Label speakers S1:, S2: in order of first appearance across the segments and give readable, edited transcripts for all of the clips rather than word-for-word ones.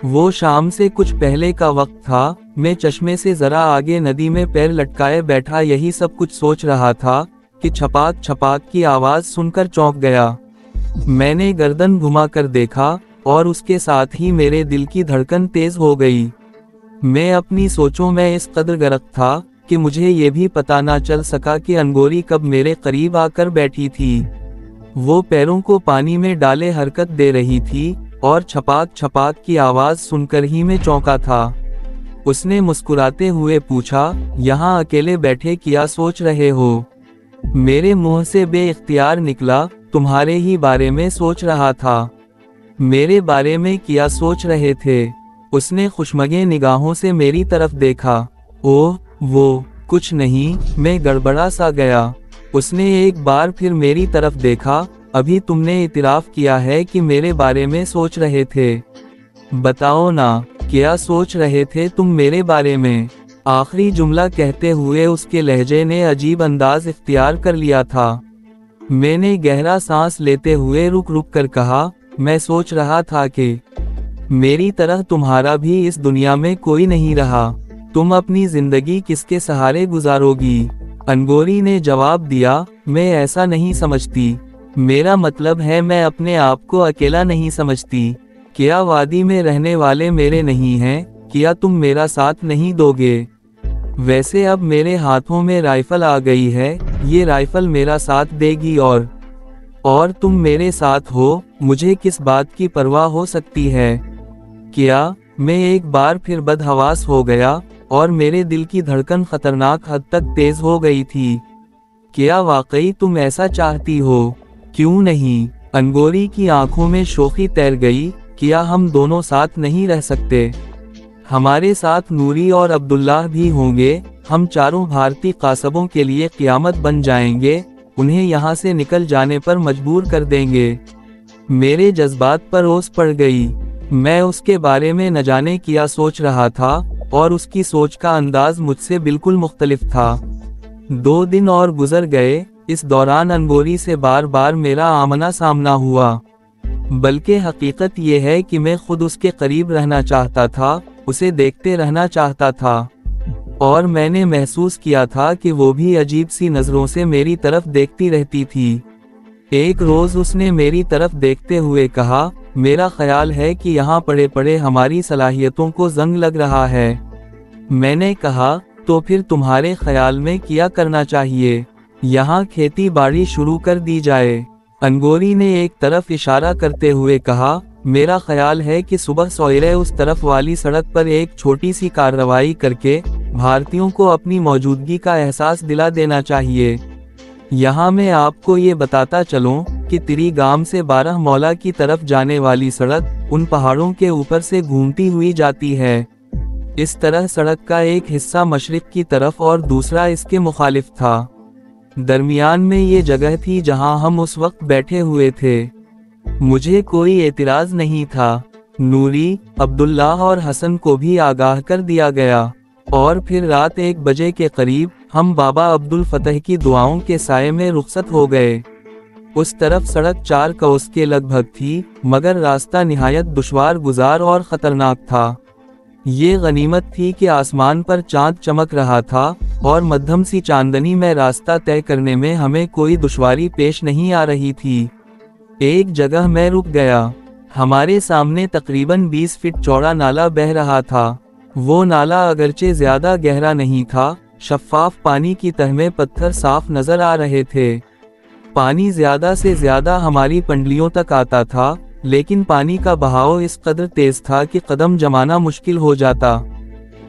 S1: वो शाम से कुछ पहले का वक्त था। मैं चश्मे से जरा आगे नदी में पैर लटकाए बैठा यही सब कुछ सोच रहा था कि छपाक छपाक की आवाज सुनकर चौंक गया। मैंने गर्दन घुमाकर देखा और उसके साथ ही मेरे दिल की धड़कन तेज हो गई। मैं अपनी सोचों में इस कदर गर्क था कि मुझे ये भी पता ना चल सका कि अनगोरी कब मेरे करीब आकर बैठी थी। वो पैरों को पानी में डाले हरकत दे रही थी और छपाक छपाक की आवाज सुनकर ही मैं चौंका था। उसने मुस्कुराते हुए पूछा, यहाँ अकेले बैठे क्या सोच रहे हो? मेरे मुंह से बेइख्तियार निकला, तुम्हारे ही बारे में सोच रहा था। मेरे बारे में क्या सोच रहे थे? उसने खुशमगे निगाहों से मेरी तरफ देखा। ओह वो कुछ नहीं, मैं गड़बड़ा सा गया। उसने एक बार फिर मेरी तरफ देखा। अभी तुमने इतराफ किया है कि मेरे बारे में सोच रहे थे। बताओ ना, क्या सोच रहे थे तुम मेरे बारे में? आखिरी जुमला कहते हुए उसके लहजे ने अजीब अंदाज इख्तियार कर लिया था। मैंने गहरा सांस लेते हुए रुक रुक कर कहा, मैं सोच रहा था कि मेरी तरह तुम्हारा भी इस दुनिया में कोई नहीं रहा। तुम अपनी जिंदगी किसके सहारे गुजारोगी? अनगोरी ने जवाब दिया, मैं ऐसा नहीं समझती। मेरा मतलब है मैं अपने आप को अकेला नहीं समझती। क्या वादी में रहने वाले मेरे नहीं हैं? क्या तुम मेरा साथ नहीं दोगे? वैसे अब मेरे हाथों में राइफल आ गई है, ये राइफल मेरा साथ देगी और तुम मेरे साथ हो, मुझे किस बात की परवाह हो सकती है? क्या? मैं एक बार फिर बदहवास हो गया और मेरे दिल की धड़कन खतरनाक हद तक तेज हो गई थी। क्या वाकई तुम ऐसा चाहती हो? क्यों नहीं? अनगोरी की आंखों में शोखी तैर गई। क्या हम दोनों साथ नहीं रह सकते? हमारे साथ नूरी और अब्दुल्लाह भी होंगे। हम चारों भारतीय कासबों के लिए क़यामत बन जाएंगे। उन्हें यहाँ से निकल जाने पर मजबूर कर देंगे। मेरे जज्बात पर ओस पड़ गई। मैं उसके बारे में न जाने क्या सोच रहा था और उसकी सोच का अंदाज मुझसे बिल्कुल मुख्तलिफ था। 2 दिन और गुजर गए। इस दौरान अनगोरी से बार बार मेरा आमना सामना हुआ। बल्कि हकीकत यह है कि मैं खुद उसके करीब रहना चाहता था, उसे देखते रहना चाहता था और मैंने महसूस किया था कि वो भी अजीब सी नज़रों से मेरी तरफ देखती रहती थी। एक रोज़ उसने मेरी तरफ देखते हुए कहा, मेरा ख्याल है कि यहाँ पड़े पड़े हमारी सलाहियतों को जंग लग रहा है। मैंने कहा, तो फिर तुम्हारे ख्याल में क्या करना चाहिए? यहाँ खेती बाड़ी शुरू कर दी जाए। अनगोरी ने एक तरफ इशारा करते हुए कहा, मेरा ख्याल है कि सुबह सवेरे उस तरफ वाली सड़क पर एक छोटी सी कार्रवाई करके भारतीयों को अपनी मौजूदगी का एहसास दिला देना चाहिए। यहाँ मैं आपको ये बताता चलूँ कि तिरीगाम से 12 मौला की तरफ जाने वाली सड़क उन पहाड़ों के ऊपर से घूमती हुई जाती है। इस तरह सड़क का एक हिस्सा मशरिक की तरफ और दूसरा इसके मुखालिफ था। दरमियान में ये जगह थी जहां हम उस वक्त बैठे हुए थे। मुझे कोई एतराज नहीं था। नूरी, अब्दुल्लाह और हसन को भी आगाह कर दिया गया और फिर रात 1 बजे के करीब हम बाबा अब्दुल फतह की दुआओं के साये में रुखसत हो गए। उस तरफ सड़क 4 कोस के लगभग थी, मगर रास्ता निहायत दुश्वार गुजार और ख़तरनाक था। ये गनीमत थी कि आसमान पर चांद चमक रहा था और मध्यम सी चांदनी में रास्ता तय करने में हमें कोई दुश्वारी पेश नहीं आ रही थी। एक जगह मैं रुक गया। हमारे सामने तकरीबन 20 फीट चौड़ा नाला बह रहा था। वो नाला अगरचे ज्यादा गहरा नहीं था, शफ्फाफ पानी की तह में पत्थर साफ नजर आ रहे थे। पानी ज्यादा से ज्यादा हमारी पंडलियों तक आता था, लेकिन पानी का बहाव इस कदर तेज था कि कदम जमाना मुश्किल हो जाता।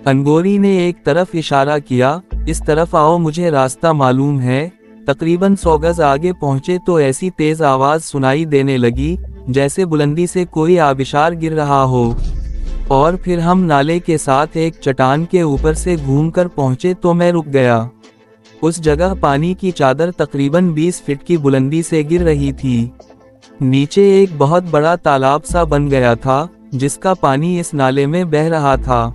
S1: अनगोरी ने एक तरफ इशारा किया, इस तरफ आओ, मुझे रास्ता मालूम है। तकरीबन 100 गज आगे पहुंचे तो ऐसी तेज आवाज सुनाई देने लगी जैसे बुलंदी से कोई आबिशार गिर रहा हो, और फिर हम नाले के साथ एक चट्टान के ऊपर से घूमकर पहुंचे तो मैं रुक गया। उस जगह पानी की चादर तकरीबन 20 फीट की बुलंदी से गिर रही थी। नीचे एक बहुत बड़ा तालाब सा बन गया था जिसका पानी इस नाले में बह रहा था।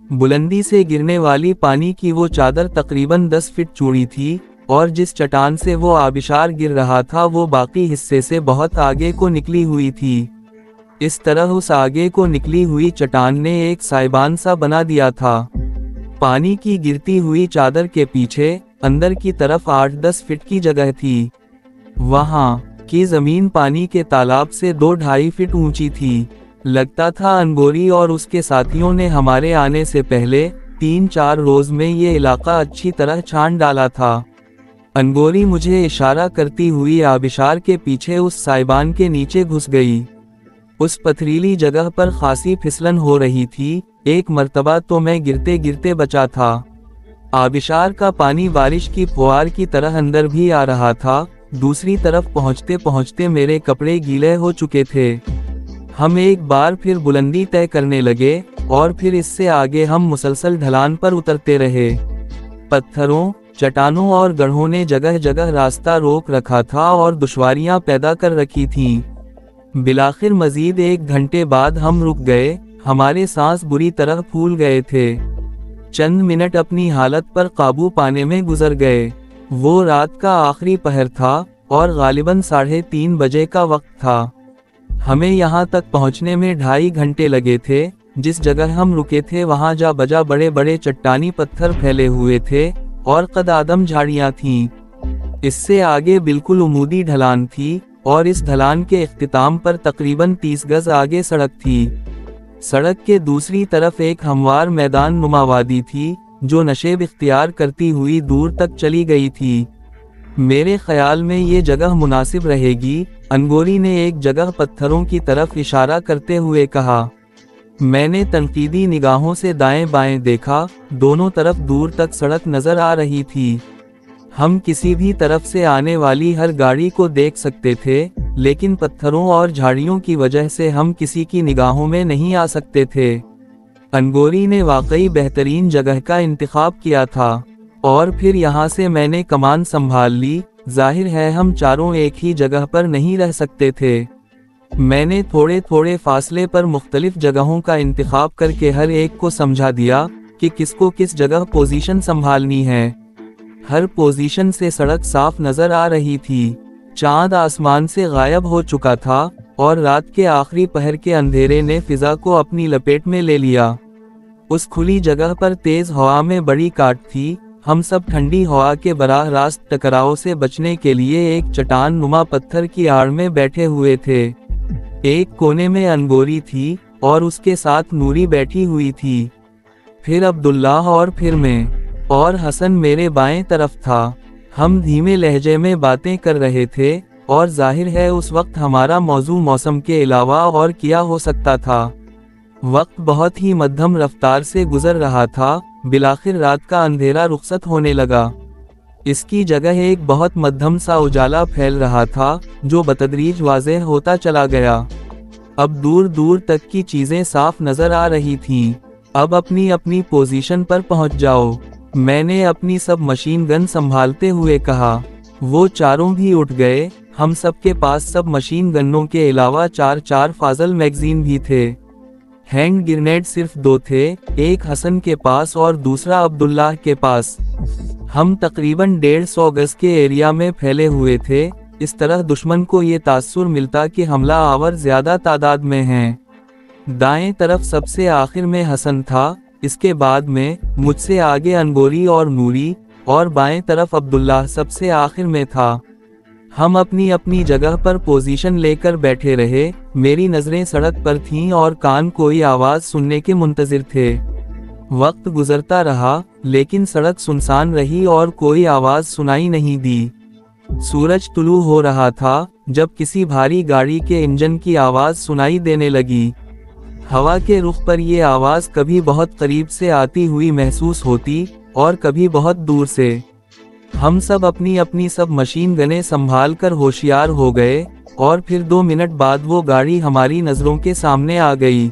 S1: बुलंदी से गिरने वाली पानी की वो चादर तकरीबन 10 फीट चौड़ी थी और जिस चट्टान से वो आबिशार गिर रहा था वो बाकी हिस्से से बहुत आगे को निकली हुई थी। इस तरह उस आगे को निकली हुई चट्टान ने एक साइबान सा बना दिया था। पानी की गिरती हुई चादर के पीछे अंदर की तरफ 8-10 फीट की जगह थी। वहां की जमीन पानी के तालाब से 2-2.5 फीट ऊंची थी। लगता था अनगोरी और उसके साथियों ने हमारे आने से पहले 3-4 रोज में ये इलाका अच्छी तरह छान डाला था। अनगोरी मुझे इशारा करती हुई आबिशार के पीछे उस साइबान के नीचे घुस गई। उस पथरीली जगह पर खासी फिसलन हो रही थी। एक मर्तबा तो मैं गिरते गिरते बचा था। आबिशार का पानी बारिश की फुहार की तरह अंदर भी आ रहा था। दूसरी तरफ पहुंचते पहुंचते मेरे कपड़े गीले हो चुके थे। हम एक बार फिर बुलंदी तय करने लगे और फिर इससे आगे हम मुसलसल ढलान पर उतरते रहे। पत्थरों, चट्टानों और गड्ढों ने जगह जगह रास्ता रोक रखा था और दुश्वारियां पैदा कर रखी थीं। बिलाखिर मजीद 1 घंटे बाद हम रुक गए। हमारे सांस बुरी तरह फूल गए थे। चंद मिनट अपनी हालत पर काबू पाने में गुजर गए। वो रात का आखिरी पहर था और गालिबन 3:30 बजे का वक्त था। हमें यहाँ तक पहुँचने में 2.5 घंटे लगे थे। जिस जगह हम रुके थे वहाँ जा बजा बड़े बड़े चट्टानी पत्थर फैले हुए थे और कदआदम झाड़ियाँ थीं। इससे आगे बिल्कुल उमूदी ढलान थी और इस ढलान के इख्तिताम पर तकरीबन 30 गज आगे सड़क थी। सड़क के दूसरी तरफ एक हमवार मैदान नुमा वादी थी जो नशेब इख्तियार करती हुई दूर तक चली गई थी। मेरे ख्याल में ये जगह मुनासिब रहेगी, अनगोरी ने एक जगह पत्थरों की तरफ इशारा करते हुए कहा। मैंने तनकीदी निगाहों से दाएं बाएं देखा। दोनों तरफ दूर तक सड़क नजर आ रही थी। हम किसी भी तरफ से आने वाली हर गाड़ी को देख सकते थे, लेकिन पत्थरों और झाड़ियों की वजह से हम किसी की निगाहों में नहीं आ सकते थे। अनगोरी ने वाकई बेहतरीन जगह का इंतखाब किया था और फिर यहाँ से मैंने कमान संभाल ली। जाहिर है हम चारों एक ही जगह पर नहीं रह सकते थे। मैंने थोड़े थोड़े फासले पर मुख्तलिफ जगहों का इंतखाब करके हर एक को समझा दिया कि किसको किस जगह पोजीशन संभालनी है। हर पोजीशन से सड़क साफ नजर आ रही थी। चांद आसमान से गायब हो चुका था और रात के आखिरी पहर के अंधेरे ने फिजा को अपनी लपेट में ले लिया। उस खुली जगह पर तेज हवा में बड़ी काट थी। हम सब ठंडी हवा के बराह रास्त टकराव से बचने के लिए एक चट्टान नुमा पत्थर की आड़ में बैठे हुए थे। एक कोने में अनगोरी थी और उसके साथ नूरी बैठी हुई थी। फिर अब्दुल्लाह और फिर मैं और हसन मेरे बाएं तरफ था। हम धीमे लहजे में बातें कर रहे थे और जाहिर है उस वक्त हमारा मौजू मौसम के अलावा और क्या हो सकता था। वक्त बहुत ही मध्यम रफ्तार से गुजर रहा था। बिलाखिर रात का अंधेरा रुखसत होने लगा। इसकी जगह एक बहुत मध्यम सा उजाला फैल रहा था जो बतदरीज वाज़ेह होता चला गया। अब दूर दूर तक की चीजें साफ नजर आ रही थीं। अब अपनी अपनी पोजीशन पर पहुंच जाओ, मैंने अपनी सब मशीन गन संभालते हुए कहा। वो चारों भी उठ गए। हम सब के पास सब मशीन गन्नों के अलावा 4 फाजल मैगजीन भी थे। हैंड ग्रेनेड सिर्फ 2 थे, एक हसन के पास और दूसरा अब्दुल्लाह के पास। हम तकरीबन 150 गज के एरिया में फैले हुए थे। इस तरह दुश्मन को ये तासुर मिलता कि हमला आवर ज्यादा तादाद में हैं। दाएं तरफ सबसे आखिर में हसन था, इसके बाद में मुझसे आगे अनगोरी और नूरी, और बाएं तरफ अब्दुल्लाह सबसे आखिर में था। हम अपनी अपनी जगह पर पोजीशन लेकर बैठे रहे। मेरी नजरें सड़क पर थीं और कान कोई आवाज सुनने के मुंतजिर थे। वक्त गुजरता रहा लेकिन सड़क सुनसान रही और कोई आवाज सुनाई नहीं दी। सूरज तुलू हो रहा था जब किसी भारी गाड़ी के इंजन की आवाज सुनाई देने लगी। हवा के रुख पर ये आवाज कभी बहुत करीब से आती हुई महसूस होती और कभी बहुत दूर से। हम सब अपनी अपनी सब मशीन गनें संभाल कर होशियार हो गए और फिर 2 मिनट बाद वो गाड़ी हमारी नजरों के सामने आ गई।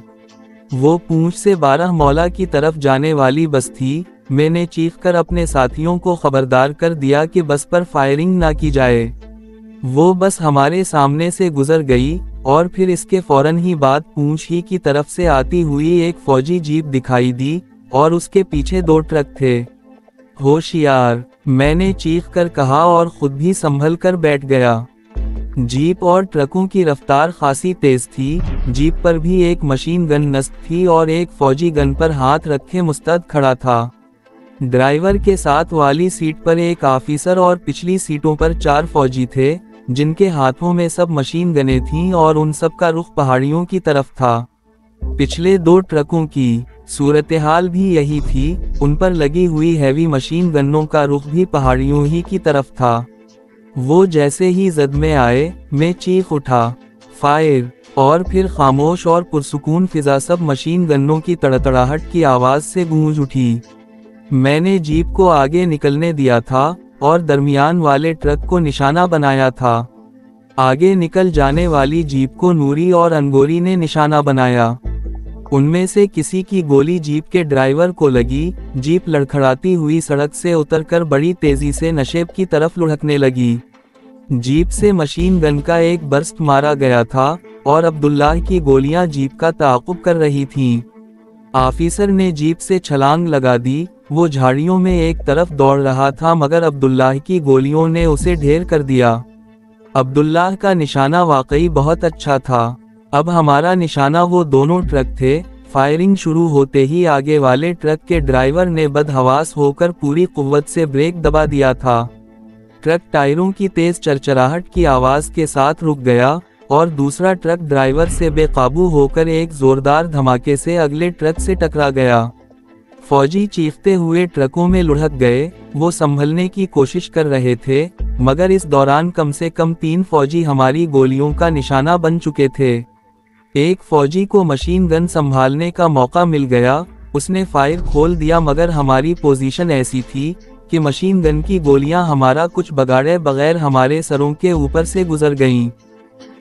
S1: वो पूंछ से 12 मौला की तरफ जाने वाली बस थी। मैंने चीख कर अपने साथियों को खबरदार कर दिया कि बस पर फायरिंग ना की जाए। वो बस हमारे सामने से गुजर गई और फिर इसके फौरन ही बाद पूंछ ही की तरफ से आती हुई एक फौजी जीप दिखाई दी और उसके पीछे 2 ट्रक थे। होशियार, मैंने चीख कर कहा और खुद भी संभल कर बैठ गया। जीप और ट्रकों की रफ्तार खासी तेज थी। जीप पर भी एक मशीन गन नस्ब थी और एक फौजी गन पर हाथ रखे मुस्तैद खड़ा था। ड्राइवर के साथ वाली सीट पर एक ऑफिसर और पिछली सीटों पर 4 फौजी थे, जिनके हाथों में सब मशीन गनें थीं और उन सब का रुख पहाड़ियों की तरफ था। पिछले 2 ट्रकों की सूरत-ए-हाल भी यही थी, उन पर लगी हुई हैवी मशीन गन्नों का रुख भी पहाड़ियों ही की तरफ था। वो जैसे ही जद में आए, मैं चीख उठा, फायर, और फिर खामोश और पुरसुकून फिजा सब मशीन गन्नों की तड़तड़ाहट की आवाज से गूंज उठी। मैंने जीप को आगे निकलने दिया था और दरमियान वाले ट्रक को निशाना बनाया था। आगे निकल जाने वाली जीप को नूरी और अनगोरी ने निशाना बनाया। उनमें से किसी की गोली जीप के ड्राइवर को लगी। जीप लड़खड़ाती हुई सड़क से उतरकर बड़ी तेजी से नशेब की तरफ लुढ़कने लगी। जीप से मशीन गन का एक बर्स्ट मारा गया था और अब्दुल्लाह की गोलियां जीप का ताक़ुब कर रही थीं। ऑफिसर ने जीप से छलांग लगा दी। वो झाड़ियों में एक तरफ दौड़ रहा था, मगर अब्दुल्लाह की गोलियों ने उसे ढेर कर दिया। अब्दुल्लाह का निशाना वाकई बहुत अच्छा था। अब हमारा निशाना वो दोनों ट्रक थे। फायरिंग शुरू होते ही आगे वाले ट्रक के ड्राइवर ने बदहवास होकर पूरी कुव्वत से ब्रेक दबा दिया था। ट्रक टायरों की तेज चरचराहट की आवाज के साथ रुक गया और दूसरा ट्रक ड्राइवर से बेकाबू होकर एक जोरदार धमाके से अगले ट्रक से टकरा गया। फौजी चीखते हुए ट्रकों में लुढ़क गए। वो संभलने की कोशिश कर रहे थे, मगर इस दौरान कम से कम 3 फौजी हमारी गोलियों का निशाना बन चुके थे। एक फौजी को मशीन गन संभालने का मौका मिल गया। उसने फायर खोल दिया, मगर हमारी पोजीशन ऐसी थी कि मशीन गन की गोलियां हमारा कुछ बगाड़े बगैर हमारे सरों के ऊपर से गुजर गईं।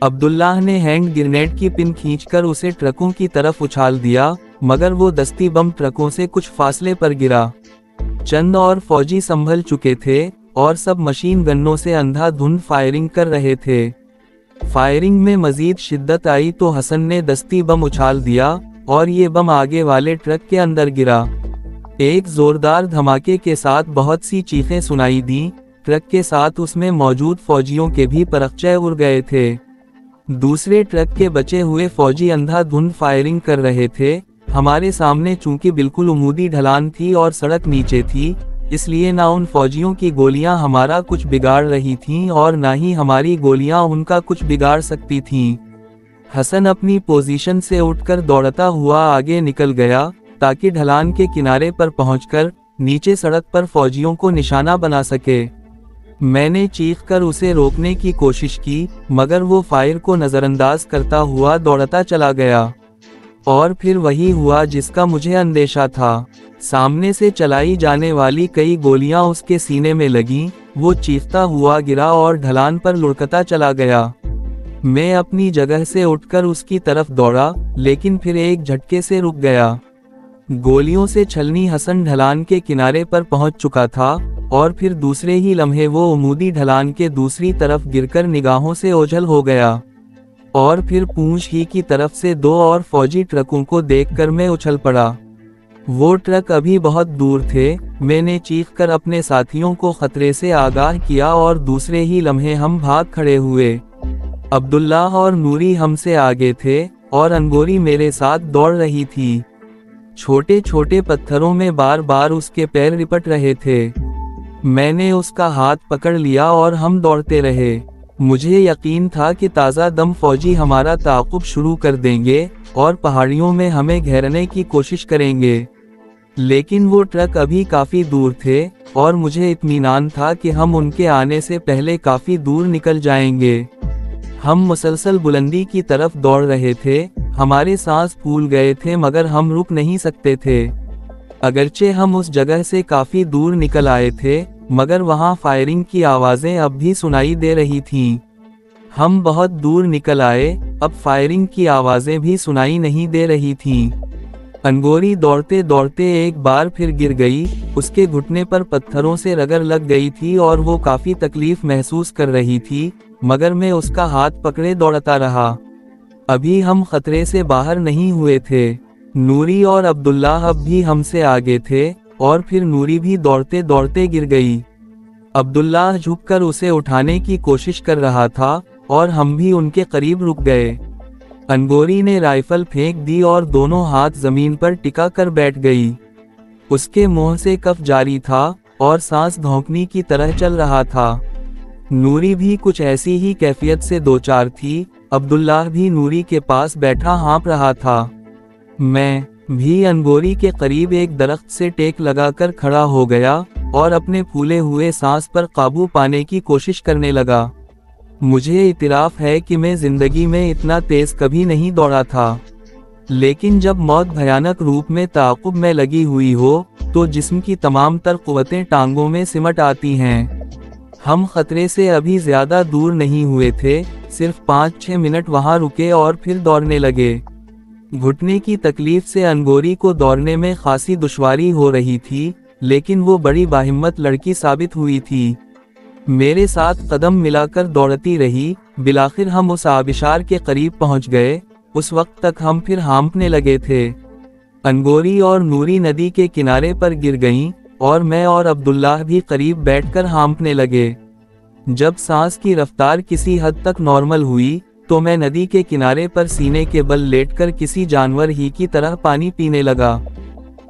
S1: अब्दुल्लाह ने हैंड ग्रेनेड की पिन खींचकर उसे ट्रकों की तरफ उछाल दिया, मगर वो दस्ती बम ट्रकों से कुछ फासले पर गिरा। चंद और फौजी संभल चुके थे और सब मशीन गन्नों से अंधाधुंध फायरिंग कर रहे थे। फायरिंग में मजीद शिद्दत आई तो हसन ने दस्ती बम उछाल दिया और ये बम आगे वाले ट्रक के अंदर गिरा। एक जोरदार धमाके के साथ बहुत सी चीखें सुनाई दी। ट्रक के साथ उसमें मौजूद फौजियों के भी परखचे उड़ गए थे। दूसरे ट्रक के बचे हुए फौजी अंधाधुंध फायरिंग कर रहे थे। हमारे सामने चूंकि बिल्कुल उमूदी ढलान थी और सड़क नीचे थी, इसलिए ना उन फौजियों की गोलियां हमारा कुछ बिगाड़ रही थीं और ना ही हमारी गोलियां उनका कुछ बिगाड़ सकती थीं। हसन अपनी पोजीशन से उठकर दौड़ता हुआ आगे निकल गया ताकि ढलान के किनारे पर पहुंचकर नीचे सड़क पर फौजियों को निशाना बना सके। मैंने चीखकर उसे रोकने की कोशिश की, मगर वो फायर को नजरअंदाज करता हुआ दौड़ता चला गया। और फिर वही हुआ जिसका मुझे अंदेशा था। सामने से चलाई जाने वाली कई गोलियां उसके सीने में लगीं। वो चीखता हुआ गिरा और ढलान पर लुढ़कता चला गया। मैं अपनी जगह से उठकर उसकी तरफ दौड़ा, लेकिन फिर एक झटके से रुक गया। गोलियों से छलनी हसन ढलान के किनारे पर पहुंच चुका था और फिर दूसरे ही लम्हे वो उमूदी ढलान के दूसरी तरफ गिरकर निगाहों से ओझल हो गया। और फिर पूंछ ही की तरफ से 2 और फौजी ट्रकों को देखकर मैं उछल पड़ा। वो ट्रक अभी बहुत दूर थे। मैंने चीखकर अपने साथियों को खतरे से आगाह किया और दूसरे ही लम्हे हम भाग खड़े हुए। अब्दुल्लाह और नूरी हमसे आगे थे और अनगोरी मेरे साथ दौड़ रही थी। छोटे छोटे पत्थरों में बार बार उसके पैर रिपट रहे थे। मैंने उसका हाथ पकड़ लिया और हम दौड़ते रहे। मुझे यकीन था कि ताज़ा दम फौजी हमारा ताक़ुब शुरू कर देंगे और पहाड़ियों में हमें घेरने की कोशिश करेंगे, लेकिन वो ट्रक अभी काफ़ी दूर थे और मुझे इत्मीनान था कि हम उनके आने से पहले काफ़ी दूर निकल जाएंगे। हम मुसलसल बुलंदी की तरफ दौड़ रहे थे। हमारे सांस फूल गए थे, मगर हम रुक नहीं सकते थे। अगरचे हम उस जगह से काफ़ी दूर निकल आए थे, मगर वहां फायरिंग की आवाजें अब भी सुनाई दे रही थीं। हम बहुत दूर निकल आए, अब फायरिंग की आवाजें भी सुनाई नहीं दे रही थीं। अनगोरी दौड़ते दौड़ते एक बार फिर गिर गई। उसके घुटने पर पत्थरों से रगड़ लग गई थी और वो काफी तकलीफ महसूस कर रही थी, मगर मैं उसका हाथ पकड़े दौड़ता रहा। अभी हम खतरे से बाहर नहीं हुए थे। नूरी और अब्दुल्लाह अब भी हमसे आगे थे और फिर नूरी भी दौड़ते दौड़ते गिर गई। अब्दुल्लाह झुककर उसे उठाने की कोशिश कर रहा था और हम भी उनके करीब रुक गए। अनगोरी ने राइफल फेंक दी और दोनों हाथ जमीन पर टिका कर बैठ गई। उसके मुंह से कफ जारी था और सांस धौंकनी की तरह चल रहा था। नूरी भी कुछ ऐसी ही कैफियत से दो चार थी। अब्दुल्लाह भी नूरी के पास बैठा हाँफ रहा था। मैं भी अनगोरी के करीब एक दरख्त से टेक लगाकर खड़ा हो गया और अपने फूले हुए सांस पर काबू पाने की कोशिश करने लगा। मुझे इतिराफ है कि मैं जिंदगी में इतना तेज कभी नहीं दौड़ा था, लेकिन जब मौत भयानक रूप में ताक़ुब में लगी हुई हो तो जिस्म की तमाम तर क़ुव्वतें टांगों में सिमट आती हैं। हम खतरे से अभी ज्यादा दूर नहीं हुए थे, सिर्फ 5-6 मिनट वहां रुके और फिर दौड़ने लगे। घुटने की तकलीफ से अनगोरी को दौड़ने में खासी दुश्वारी हो रही थी, लेकिन वो बड़ी बाहिम्मत लड़की साबित हुई थी। मेरे साथ कदम मिलाकर दौड़ती रही। बिलाखिर हम उस आबिशार के करीब पहुंच गए। उस वक्त तक हम फिर हाँफने लगे थे। अनगोरी और नूरी नदी के किनारे पर गिर गईं और मैं और अब्दुल्लाह भी करीब बैठकर हाँफने लगे। जब सांस की रफ्तार किसी हद तक नॉर्मल हुई तो मैं नदी के किनारे पर सीने के बल लेटकर किसी जानवर ही की तरह पानी पीने लगा।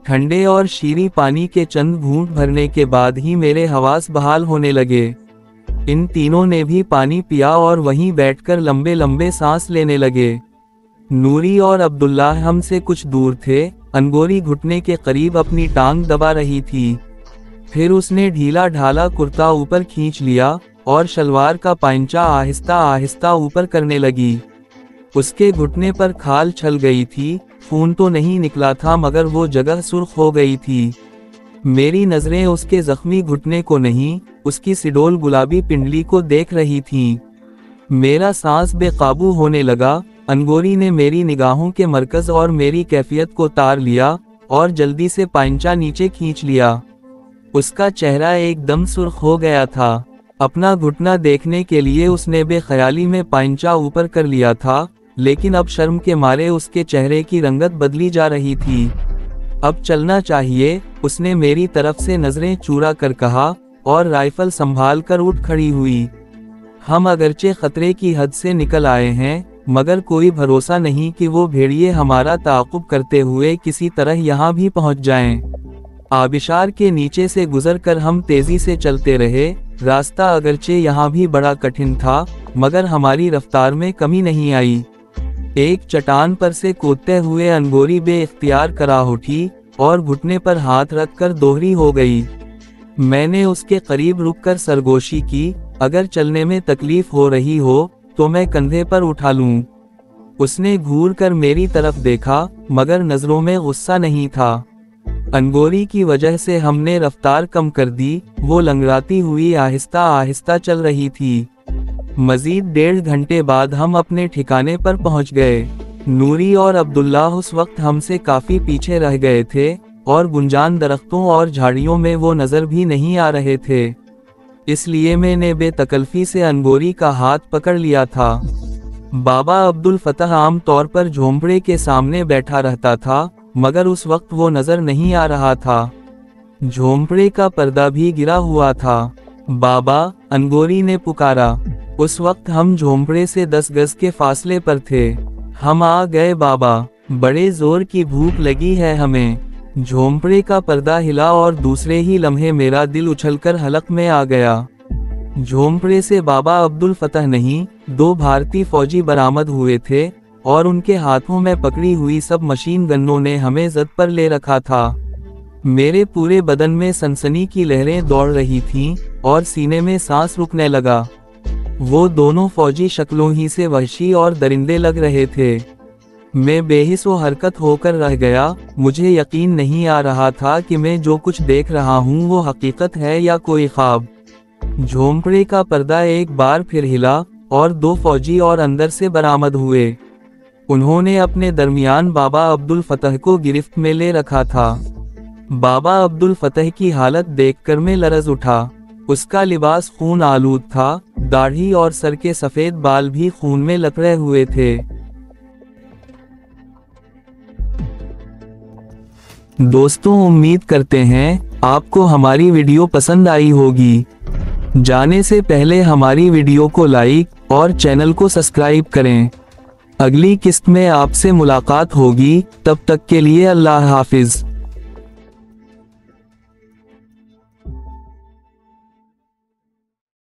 S1: ठंडे और शीरी पानी के चंद घूंट भरने के बाद ही मेरे हवास बहाल होने लगे। इन तीनों ने भी पानी पिया और वहीं बैठकर लंबे लंबे सांस लेने लगे। नूरी और अब्दुल्लाह हमसे कुछ दूर थे। अनगोरी घुटने के करीब अपनी टांग दबा रही थी। फिर उसने ढीला ढाला कुर्ता ऊपर खींच लिया और शलवार का पांचा आहिस्ता आहिस्ता ऊपर करने लगी। उसके घुटने पर खाल छल गई थी। खून तो नहीं निकला था, मगर वो जगह सुर्ख हो गई थी। मेरी नजरें उसके जख्मी घुटने को नहीं, उसकी सिडोल गुलाबी पिंडली को देख रही थीं। मेरा सांस बेकाबू होने लगा। अनगोरी ने मेरी निगाहों के मरकज और मेरी कैफियत को तार लिया और जल्दी से पांचा नीचे खींच लिया। उसका चेहरा एकदम सुर्ख हो गया था। अपना घुटना देखने के लिए उसने बेख्याली में पांचा ऊपर कर लिया था, लेकिन अब शर्म के मारे उसके चेहरे की रंगत बदली जा रही थी। अब चलना चाहिए, उसने मेरी तरफ से नजरें चुरा कर कहा और राइफल संभाल कर उठ खड़ी हुई। हम अगरचे खतरे की हद से निकल आए हैं, मगर कोई भरोसा नहीं कि वो भेड़िए हमारा ताक़ुब करते हुए किसी तरह यहाँ भी पहुँच जाएं। आबिशार के नीचे से गुजरकर हम तेजी से चलते रहे। रास्ता अगरचे यहाँ भी बड़ा कठिन था, मगर हमारी रफ्तार में कमी नहीं आई। एक चट्टान पर से कूदते हुए अनगोरी बे-इख्तियार करा उठी और घुटने पर हाथ रखकर दोहरी हो गई। मैंने उसके करीब रुककर सरगोशी की, अगर चलने में तकलीफ हो रही हो तो मैं कंधे पर उठा लूं। उसने घूर कर मेरी तरफ देखा, मगर नजरों में गुस्सा नहीं था। अनगोरी की वजह से हमने रफ्तार कम कर दी। वो लंगड़ाती हुई आहिस्ता आहिस्ता चल रही थी। मजीद 1.5 घंटे बाद हम अपने ठिकाने पर पहुंच गए। नूरी और अब्दुल्लाह उस वक्त हमसे काफी पीछे रह गए थे और गुंजान दरख्तों और झाड़ियों में वो नजर भी नहीं आ रहे थे। इसलिए मैंने बेतकल्फी से अनगोरी का हाथ पकड़ लिया था। बाबा अब्दुल फतह आम तौर पर झोंपड़े के सामने बैठा रहता था, मगर उस वक्त वो नजर नहीं आ रहा था। झोंपड़े का पर्दा भी गिरा हुआ था। बाबा, अनगोरी ने पुकारा। उस वक्त हम झोंपड़े से 10 गज के फासले पर थे। हम आ गए बाबा, बड़े जोर की भूख लगी है हमें। झोंपड़े का पर्दा हिला और दूसरे ही लम्हे मेरा दिल उछलकर हलक में आ गया। झोंपड़े से बाबा अब्दुल फतह नहीं, 2 भारतीय फौजी बरामद हुए थे और उनके हाथों में पकड़ी हुई सब मशीन गन्नों ने हमें जद पर ले रखा था। मेरे पूरे बदन में सनसनी की लहरें दौड़ रही थीं और सीने में सांस रुकने लगा। वो दोनों फौजी शक्लों ही से वहशी और दरिंदे लग रहे थे। मैं बेहिस्सो हरकत होकर रह गया। मुझे यकीन नहीं आ रहा था कि मैं जो कुछ देख रहा हूँ वो हकीकत है या कोई ख्वाब। झोंपड़े का पर्दा एक बार फिर हिला और 2 फौजी और अंदर से बरामद हुए। उन्होंने अपने दरमियान बाबा अब्दुल फतह को गिरफ्त में ले रखा था। बाबा अब्दुल फतह की हालत देखकर मैं लरज उठा। उसका लिबास खून आलूद था, दाढ़ी और सर के सफेद बाल भी खून में लकड़े हुए थे। दोस्तों, उम्मीद करते हैं आपको हमारी वीडियो पसंद आई होगी। जाने से पहले हमारी वीडियो को लाइक और चैनल को सब्सक्राइब करें। अगली किस्त में आपसे मुलाकात होगी, तब तक के लिए अल्लाह हाफिज।